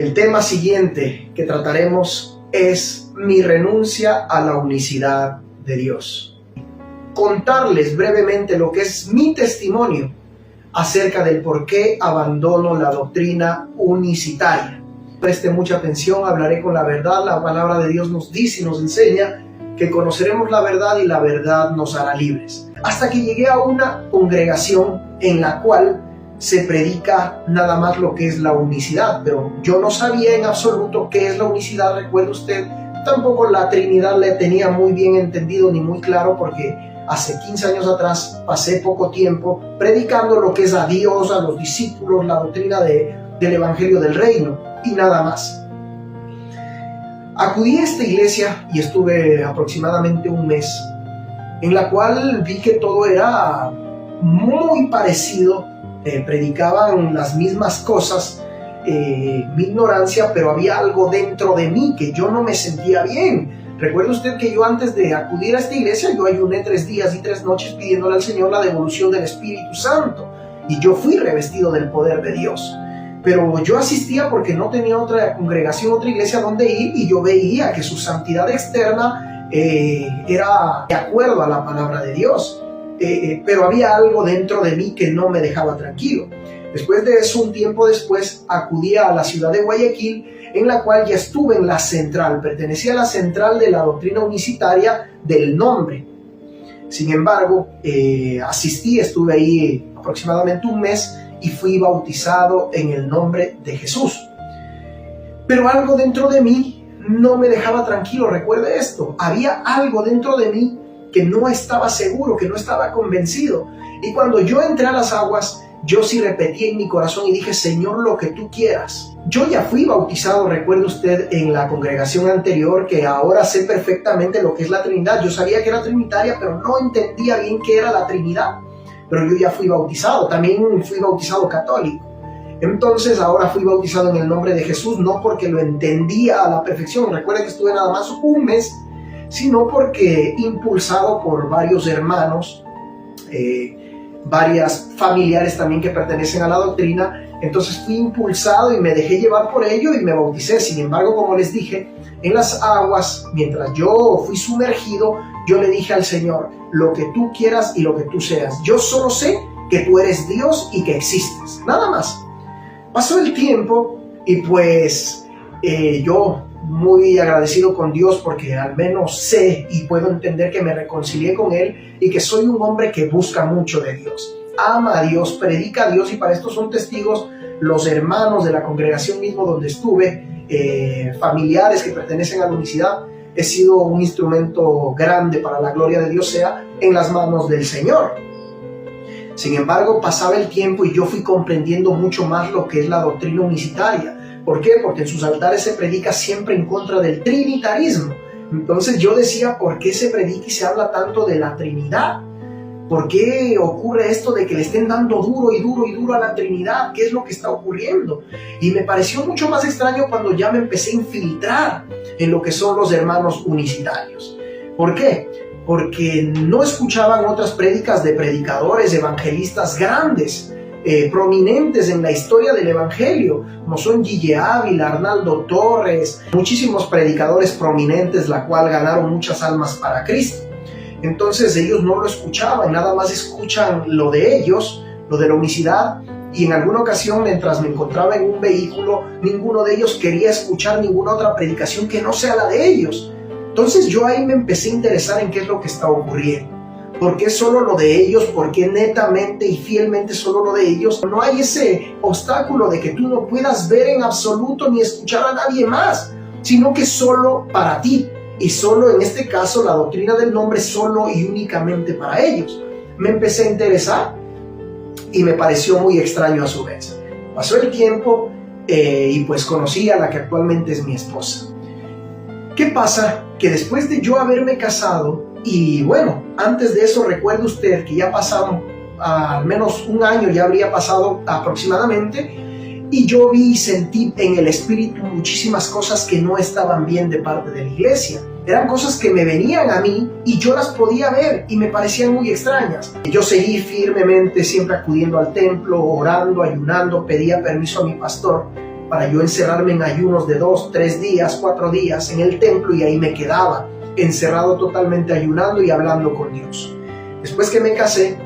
El tema siguiente que trataremos es mi renuncia a la unicidad de Dios. Contarles brevemente lo que es mi testimonio acerca del por qué abandono la doctrina unicitaria. Preste mucha atención, hablaré con la verdad. La palabra de Dios nos dice y nos enseña que conoceremos la verdad y la verdad nos hará libres. Hasta que llegué a una congregación en la cual se predica nada más lo que es la unicidad, pero yo no sabía en absoluto qué es la unicidad. Recuerde usted, tampoco la Trinidad la tenía muy bien entendido ni muy claro, porque hace 15 años atrás pasé poco tiempo predicando lo que es a Dios, a los discípulos, la doctrina del Evangelio del Reino y nada más. Acudí a esta iglesia y estuve aproximadamente un mes, en la cual vi que todo era muy parecido. Predicaban las mismas cosas, mi ignorancia, pero había algo dentro de mí que yo no me sentía bien. Recuerde usted que yo, antes de acudir a esta iglesia, yo ayuné 3 días y 3 noches pidiéndole al Señor la devolución del Espíritu Santo, y yo fui revestido del poder de Dios. Pero yo asistía porque no tenía otra congregación, otra iglesia donde ir, y yo veía que su santidad externa era de acuerdo a la palabra de Dios. Pero había algo dentro de mí que no me dejaba tranquilo. Después de eso, un tiempo después, acudí a la ciudad de Guayaquil, en la cual ya estuve en la central. Pertenecía a la central de la doctrina unicitaria del nombre. Sin embargo, estuve ahí aproximadamente un mes y fui bautizado en el nombre de Jesús. Pero algo dentro de mí no me dejaba tranquilo. Recuerde esto, había algo dentro de mí que no estaba seguro, que no estaba convencido. Y cuando yo entré a las aguas, yo sí repetí en mi corazón y dije: Señor, lo que tú quieras. Yo ya fui bautizado, recuerde usted, en la congregación anterior, que ahora sé perfectamente lo que es la Trinidad. Yo sabía que era trinitaria, pero no entendía bien qué era la Trinidad. Pero yo ya fui bautizado, también fui bautizado católico. Entonces ahora fui bautizado en el nombre de Jesús, no porque lo entendía a la perfección. Recuerde que estuve nada más un mes, sino porque, impulsado por varios hermanos, varias familiares también que pertenecen a la doctrina, entonces fui impulsado y me dejé llevar por ello y me bauticé. Sin embargo, como les dije, en las aguas, mientras yo fui sumergido, yo le dije al Señor: lo que tú quieras y lo que tú seas. Yo solo sé que tú eres Dios y que existes, nada más. Pasó el tiempo y pues yo muy agradecido con Dios, porque al menos sé y puedo entender que me reconcilié con Él y que soy un hombre que busca mucho de Dios, ama a Dios, predica a Dios, y para esto son testigos los hermanos de la congregación mismo donde estuve, familiares que pertenecen a la unicidad. He sido un instrumento grande para la gloria de Dios sea en las manos del Señor. Sin embargo, pasaba el tiempo y yo fui comprendiendo mucho más lo que es la doctrina unicitaria. ¿Por qué? Porque en sus altares se predica siempre en contra del trinitarismo. Entonces yo decía: ¿por qué se predica y se habla tanto de la Trinidad? ¿Por qué ocurre esto de que le estén dando duro y duro y duro a la Trinidad? ¿Qué es lo que está ocurriendo? Y me pareció mucho más extraño cuando ya me empecé a infiltrar en lo que son los hermanos unicitarios. ¿Por qué? Porque no escuchaban otras prédicas de predicadores, evangelistas grandes, prominentes en la historia del Evangelio, como son Gille Ávila, Arnaldo Torres, muchísimos predicadores prominentes, la cual ganaron muchas almas para Cristo. Entonces ellos no lo escuchaban, nada más escuchan lo de ellos, lo de la unicidad, y en alguna ocasión, mientras me encontraba en un vehículo, ninguno de ellos quería escuchar ninguna otra predicación que no sea la de ellos. Entonces yo ahí me empecé a interesar en qué es lo que está ocurriendo. ¿Por qué solo lo de ellos? ¿Por qué netamente y fielmente solo lo de ellos? No hay ese obstáculo de que tú no puedas ver en absoluto ni escuchar a nadie más, sino que solo para ti. Y solo en este caso la doctrina del nombre solo y únicamente para ellos. Me empecé a interesar y me pareció muy extraño a su vez. Pasó el tiempo y pues conocí a la que actualmente es mi esposa. ¿Qué pasa? Que después de yo haberme casado, y bueno, antes de eso, recuerde usted que ya pasaron al menos un año, ya habría pasado aproximadamente, y yo vi y sentí en el espíritu muchísimas cosas que no estaban bien de parte de la iglesia. Eran cosas que me venían a mí y yo las podía ver y me parecían muy extrañas. Yo seguí firmemente siempre acudiendo al templo, orando, ayunando, pedía permiso a mi pastor para yo encerrarme en ayunos de 2, 3 días, 4 días en el templo, y ahí me quedaba encerrado totalmente ayunando y hablando con Dios. Después que me casé,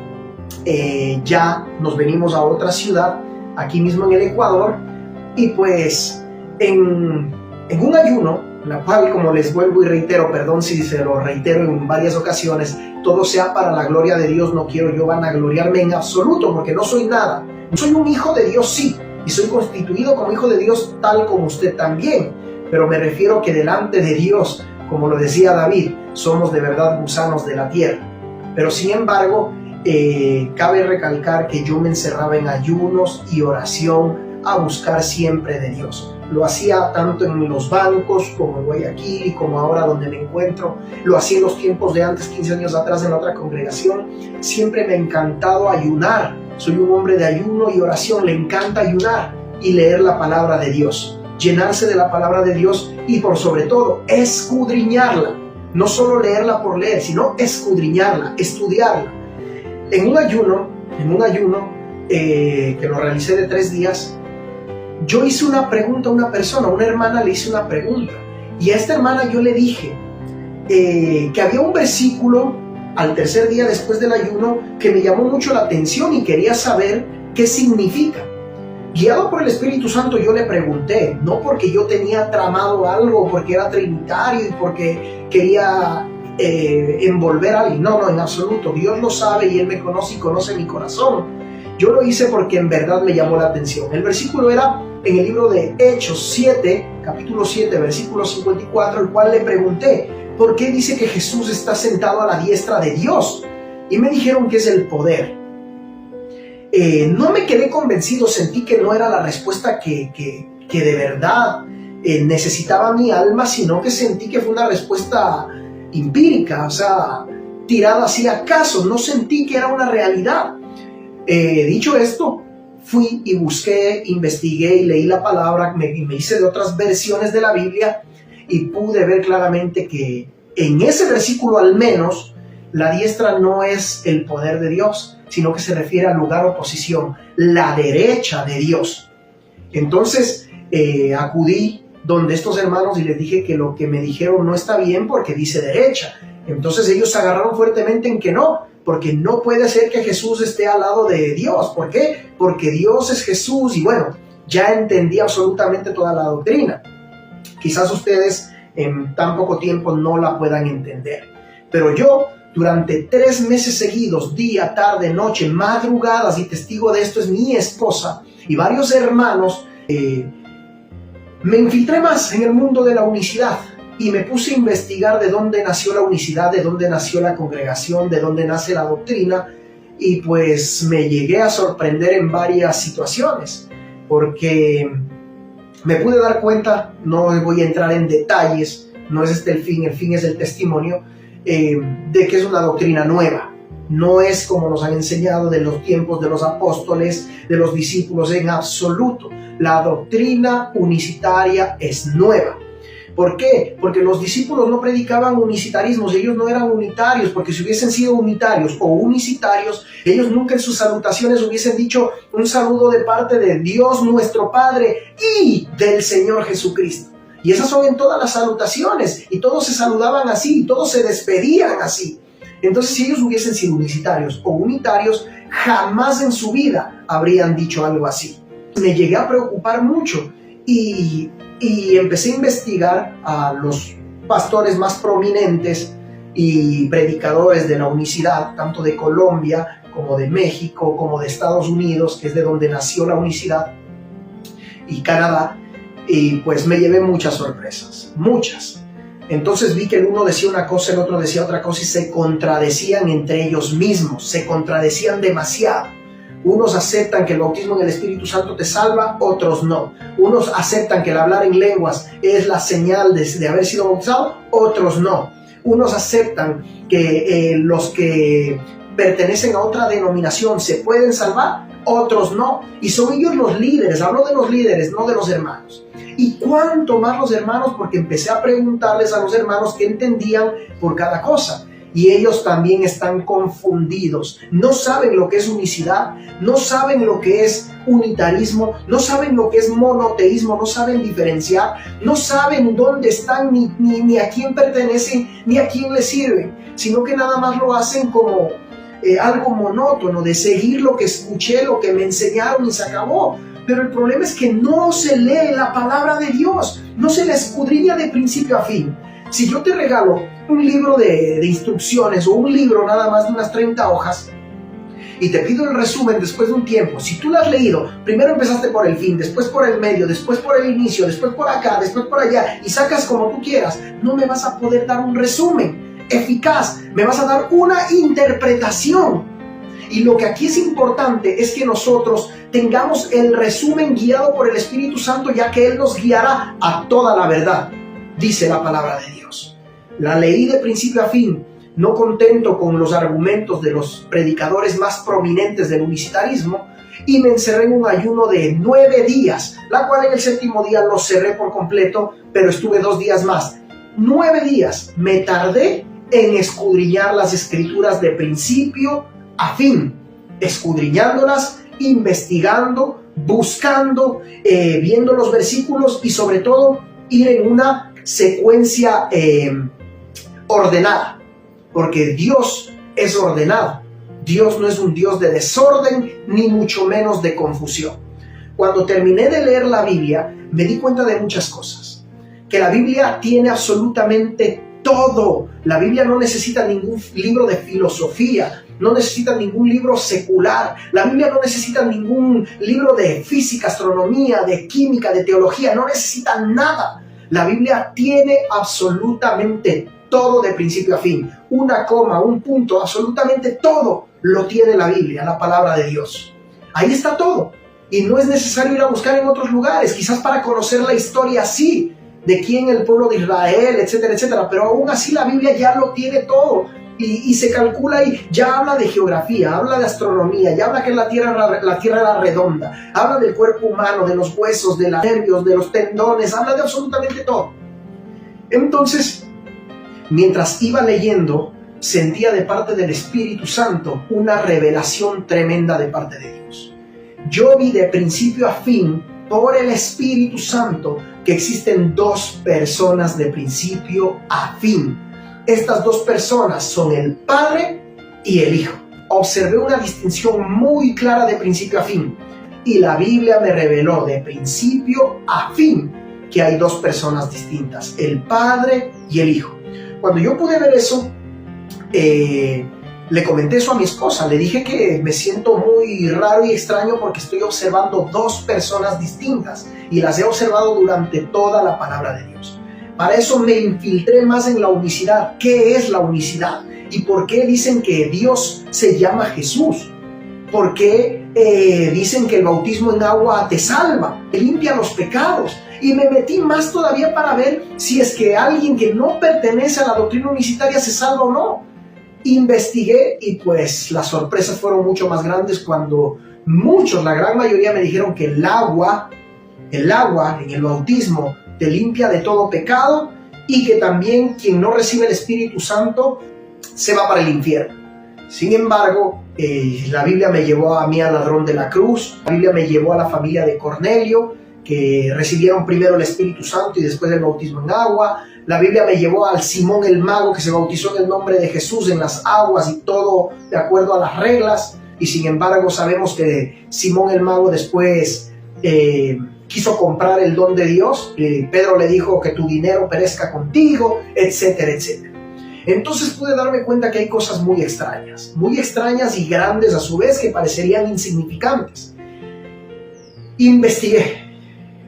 ya nos venimos a otra ciudad, aquí mismo en el Ecuador, y pues en un ayuno, la cual, como les vuelvo y reitero, perdón si se lo reitero en varias ocasiones, todo sea para la gloria de Dios, no quiero yo vanagloriarme en absoluto, porque no soy nada. Soy un hijo de Dios, sí, y soy constituido como hijo de Dios tal como usted también, pero me refiero que delante de Dios, como lo decía David, somos de verdad gusanos de la tierra. Pero sin embargo, cabe recalcar que yo me encerraba en ayunos y oración a buscar siempre de Dios. Lo hacía tanto en los bancos como en Guayaquil, como ahora donde me encuentro. Lo hacía en los tiempos de antes, 15 años atrás, en otra congregación. Siempre me ha encantado ayunar. Soy un hombre de ayuno y oración. Le encanta ayunar y leer la palabra de Dios, llenarse de la palabra de Dios y, por sobre todo, escudriñarla. No solo leerla por leer, sino escudriñarla, estudiarla. En un ayuno que lo realicé de 3 días, yo hice una pregunta a una persona, a una hermana le hice una pregunta, y a esta hermana yo le dije que había un versículo al tercer día después del ayuno que me llamó mucho la atención y quería saber qué significa. Guiado por el Espíritu Santo, yo le pregunté, no porque yo tenía tramado algo, porque era trinitario y porque quería envolver a alguien. No, en absoluto. Dios lo sabe y Él me conoce y conoce mi corazón. Yo lo hice porque en verdad me llamó la atención. El versículo era en el libro de Hechos 7, capítulo 7, versículo 54, el cual le pregunté, ¿por qué dice que Jesús está sentado a la diestra de Dios? Y me dijeron que es el poder. No me quedé convencido, sentí que no era la respuesta que de verdad necesitaba mi alma, sino que sentí que fue una respuesta empírica, o sea, tirada así acaso, no sentí que era una realidad. Dicho esto, fui y busqué, investigué y leí la palabra, me hice de otras versiones de la Biblia y pude ver claramente que en ese versículo al menos la diestra no es el poder de Dios, sino que se refiere al lugar o posición, la derecha de Dios. Entonces acudí donde estos hermanos y les dije que lo que me dijeron no está bien porque dice derecha. Entonces ellos se agarraron fuertemente en que no, porque no puede ser que Jesús esté al lado de Dios. ¿Por qué? Porque Dios es Jesús y bueno, ya entendí absolutamente toda la doctrina. Quizás ustedes en tan poco tiempo no la puedan entender, pero yo durante 3 meses seguidos, día, tarde, noche, madrugadas, y testigo de esto es mi esposa y varios hermanos, me infiltré más en el mundo de la unicidad y me puse a investigar de dónde nació la unicidad, de dónde nació la congregación, de dónde nace la doctrina, y pues me llegué a sorprender en varias situaciones, porque me pude dar cuenta, no voy a entrar en detalles, no es este el fin es el testimonio, de que es una doctrina nueva. No es como nos han enseñado de los tiempos de los apóstoles, de los discípulos, en absoluto. La doctrina unicitaria es nueva. ¿Por qué? Porque los discípulos no predicaban unicitarismos, ellos no eran unitarios, porque si hubiesen sido unitarios o unicitarios, ellos nunca en sus salutaciones hubiesen dicho un saludo de parte de Dios nuestro Padre y del Señor Jesucristo. Y esas son en todas las salutaciones, y todos se saludaban así, y todos se despedían así. Entonces, si ellos hubiesen sido unicitarios o unitarios, jamás en su vida habrían dicho algo así. Me llegué a preocupar mucho y empecé a investigar a los pastores más prominentes y predicadores de la unicidad, tanto de Colombia como de México, como de Estados Unidos, que es de donde nació la unicidad, y Canadá, y pues me llevé muchas sorpresas, muchas. Entonces vi que el uno decía una cosa, el otro decía otra cosa y se contradecían entre ellos mismos, se contradecían demasiado. Unos aceptan que el bautismo en el Espíritu Santo te salva, otros no. Unos aceptan que el hablar en lenguas es la señal de haber sido bautizado, otros no. Unos aceptan que los que pertenecen a otra denominación se pueden salvar, otros no. Y son ellos los líderes, hablo de los líderes, no de los hermanos. Y cuánto más los hermanos, porque empecé a preguntarles a los hermanos qué entendían por cada cosa. y ellos también están confundidos. No saben lo que es unicidad, no saben lo que es unitarismo, no saben lo que es monoteísmo, no saben diferenciar, no saben dónde están, ni a quién pertenecen, ni a quién les sirven, sino que nada más lo hacen como algo monótono, de seguir lo que escuché, lo que me enseñaron y se acabó. Pero el problema es que no se lee la palabra de Dios, no se la escudriña de principio a fin. Si yo te regalo un libro de instrucciones o un libro nada más de unas 30 hojas y te pido el resumen después de un tiempo, si tú lo has leído, primero empezaste por el fin, después por el medio, después por el inicio, después por acá, después por allá y sacas como tú quieras, no me vas a poder dar un resumen eficaz, me vas a dar una interpretación. Y lo que aquí es importante es que nosotros tengamos el resumen guiado por el Espíritu Santo, ya que Él nos guiará a toda la verdad, dice la palabra de Dios. La leí de principio a fin, no contento con los argumentos de los predicadores más prominentes del unicitarismo, y me encerré en un ayuno de 9 días, la cual en el 7º día lo cerré por completo, pero estuve 2 días más. 9 días me tardé en escudriñar las Escrituras de principio a fin, escudriñándolas, investigando, buscando, viendo los versículos y sobre todo ir en una secuencia ordenada, porque Dios es ordenado. Dios no es un Dios de desorden ni mucho menos de confusión. Cuando terminé de leer la Biblia me di cuenta de muchas cosas, que la Biblia tiene absolutamente todo. La Biblia no necesita ningún libro de filosofía, no necesita ningún libro secular, la Biblia no necesita ningún libro de física, astronomía, de química, de teología, no necesita nada. La Biblia tiene absolutamente todo de principio a fin, una coma, un punto, absolutamente todo lo tiene la Biblia, la palabra de Dios. Ahí está todo y no es necesario ir a buscar en otros lugares, quizás para conocer la historia sí, de quién el pueblo de Israel, etcétera, etcétera, pero aún así la Biblia ya lo tiene todo. Y se calcula y ya habla de geografía, habla de astronomía, ya habla que la tierra era redonda, habla del cuerpo humano, de los huesos, de los nervios, de los tendones, habla de absolutamente todo. Entonces, mientras iba leyendo, sentía de parte del Espíritu Santo una revelación tremenda de parte de Dios. Yo vi de principio a fin, por el Espíritu Santo, que existen 2 personas de principio a fin. Estas 2 personas son el Padre y el Hijo. Observé una distinción muy clara de principio a fin, y la Biblia me reveló de principio a fin que hay 2 personas distintas, el Padre y el Hijo. Cuando yo pude ver eso, le comenté eso a mi esposa, le dije que me siento muy raro y extraño porque estoy observando 2 personas distintas y las he observado durante toda la palabra de Dios. Para eso me infiltré más en la unicidad. ¿Qué es la unicidad? ¿Y por qué dicen que Dios se llama Jesús? ¿Por qué dicen que el bautismo en agua te salva, te limpia los pecados? Y me metí más todavía para ver si es que alguien que no pertenece a la doctrina unicitaria se salva o no. Investigué y pues las sorpresas fueron mucho más grandes cuando muchos, la gran mayoría me dijeron que el agua en el bautismo te limpia de todo pecado y que también quien no recibe el Espíritu Santo se va para el infierno. Sin embargo, la Biblia me llevó a mí al ladrón de la cruz, la Biblia me llevó a la familia de Cornelio, que recibieron primero el Espíritu Santo y después el bautismo en agua. La Biblia me llevó al Simón el Mago, que se bautizó en el nombre de Jesús en las aguas y todo de acuerdo a las reglas. Y sin embargo sabemos que Simón el Mago después quiso comprar el don de Dios. Pedro le dijo que tu dinero perezca contigo, etcétera, etcétera. Entonces pude darme cuenta que hay cosas muy extrañas y grandes a su vez que parecerían insignificantes. Investigué,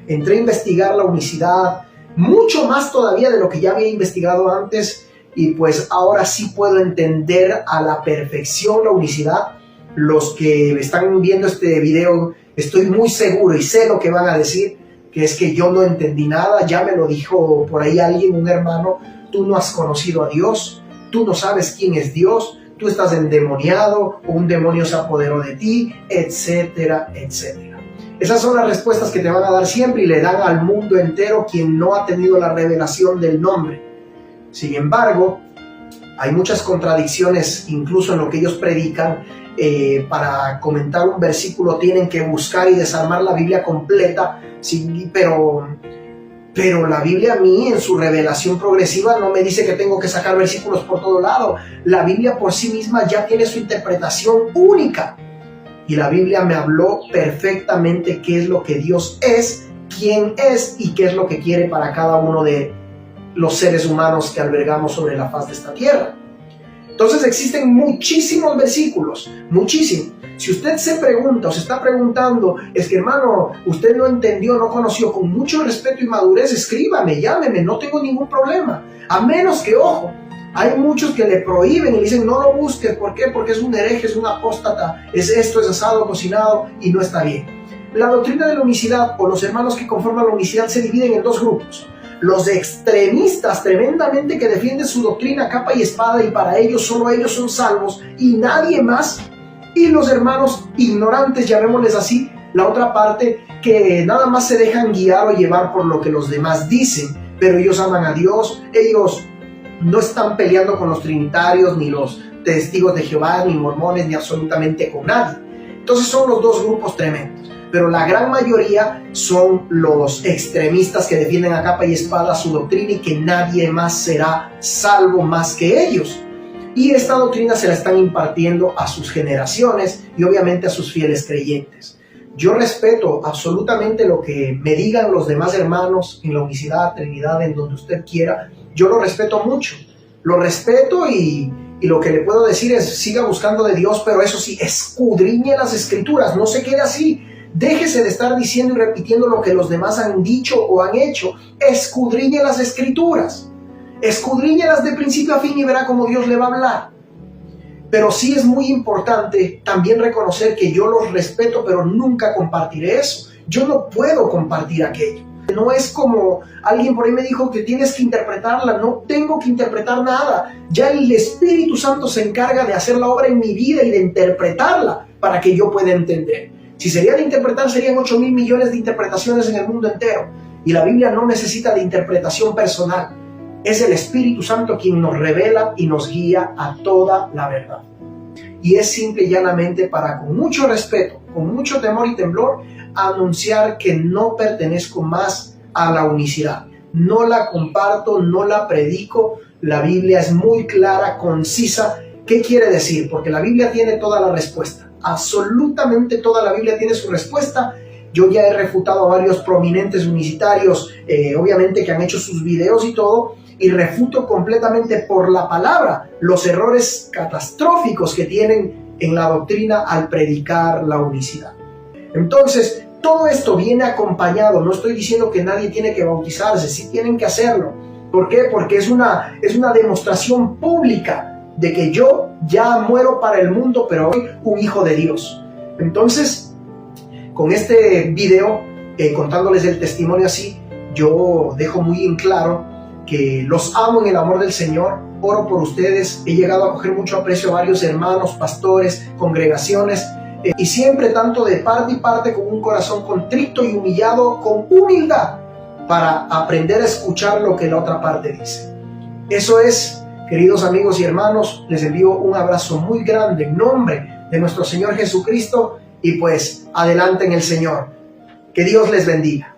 entré a investigar la unicidad, mucho más todavía de lo que ya había investigado antes, y pues ahora sí puedo entender a la perfección la unicidad. Los que están viendo este video, estoy muy seguro y sé lo que van a decir, que es que yo no entendí nada. Ya me lo dijo por ahí alguien, un hermano: tú no has conocido a Dios, tú no sabes quién es Dios, tú estás endemoniado o un demonio se apoderó de ti, etcétera, etcétera. Esas son las respuestas que te van a dar siempre y le dan al mundo entero quien no ha tenido la revelación del nombre. Sin embargo, Hay muchas contradicciones incluso en lo que ellos predican. Para comentar un versículo tienen que buscar y desarmar la Biblia completa, sí, pero la Biblia a mí en su revelación progresiva no me dice que tengo que sacar versículos por todo lado. La Biblia por sí misma ya tiene su interpretación única y la Biblia me habló perfectamente qué es lo que Dios es, quién es y qué es lo que quiere para cada uno de los seres humanos que albergamos sobre la faz de esta tierra. Entonces existen muchísimos versículos, muchísimos. Si usted se pregunta o se está preguntando, es que hermano, usted no entendió, no conoció, con mucho respeto y madurez, escríbame, llámeme, no tengo ningún problema. A menos que, ojo, hay muchos que le prohíben y le dicen, no lo busques. ¿Por qué? Porque es un hereje, es un apóstata, es esto, es asado, cocinado y no está bien. La doctrina de la unicidad o los hermanos que conforman la unicidad se dividen en dos grupos. Los extremistas tremendamente que defienden su doctrina capa y espada y para ellos solo ellos son salvos y nadie más. Y los hermanos ignorantes, llamémosles así, la otra parte que nada más se dejan guiar o llevar por lo que los demás dicen, pero ellos aman a Dios, ellos no están peleando con los trinitarios, ni los testigos de Jehová, ni mormones, ni absolutamente con nadie. Entonces son los dos grupos tremendos. Pero la gran mayoría son los extremistas que defienden a capa y espada su doctrina y que nadie más será salvo más que ellos. Y esta doctrina se la están impartiendo a sus generaciones y obviamente a sus fieles creyentes. Yo respeto absolutamente lo que me digan los demás hermanos en la unicidad, Trinidad, en donde usted quiera. Yo lo respeto mucho. Lo respeto y lo que le puedo decir es siga buscando de Dios, pero eso sí, escudriñe las escrituras, no se quede así. Déjese de estar diciendo y repitiendo lo que los demás han dicho o han hecho. Escudriñe las escrituras. Escudriñelas de principio a fin y verá cómo Dios le va a hablar. Pero sí es muy importante también reconocer que yo los respeto, pero nunca compartiré eso. Yo no puedo compartir aquello. No es como alguien por ahí me dijo que tienes que interpretarla. No tengo que interpretar nada. Ya el Espíritu Santo se encarga de hacer la obra en mi vida y de interpretarla para que yo pueda entender. Si sería de interpretar, serían 8,000 millones de interpretaciones en el mundo entero. Y la Biblia no necesita de interpretación personal. Es el Espíritu Santo quien nos revela y nos guía a toda la verdad. Y es simple y llanamente para, con mucho respeto, con mucho temor y temblor, anunciar que no pertenezco más a la unicidad. No la comparto, no la predico. La Biblia es muy clara, concisa. ¿Qué quiere decir? Porque la Biblia tiene toda la respuesta. Absolutamente toda la Biblia tiene su respuesta. Yo ya he refutado a varios prominentes unicitarios, obviamente que han hecho sus videos y todo, y refuto completamente por la palabra los errores catastróficos que tienen en la doctrina al predicar la unicidad. Entonces, todo esto viene acompañado. No estoy diciendo que nadie tiene que bautizarse, sí tienen que hacerlo. ¿Por qué? Porque es una demostración pública de que yo ya muero para el mundo, pero soy un hijo de Dios. Entonces, con este video, contándoles el testimonio así, yo dejo muy en claro que los amo en el amor del Señor, oro por ustedes, he llegado a coger mucho aprecio a varios hermanos, pastores, congregaciones, y siempre tanto de parte y parte con un corazón contrito y humillado, con humildad, para aprender a escuchar lo que la otra parte dice. Eso es, queridos amigos y hermanos, les envío un abrazo muy grande en nombre de nuestro Señor Jesucristo y pues adelante en el Señor. Que Dios les bendiga.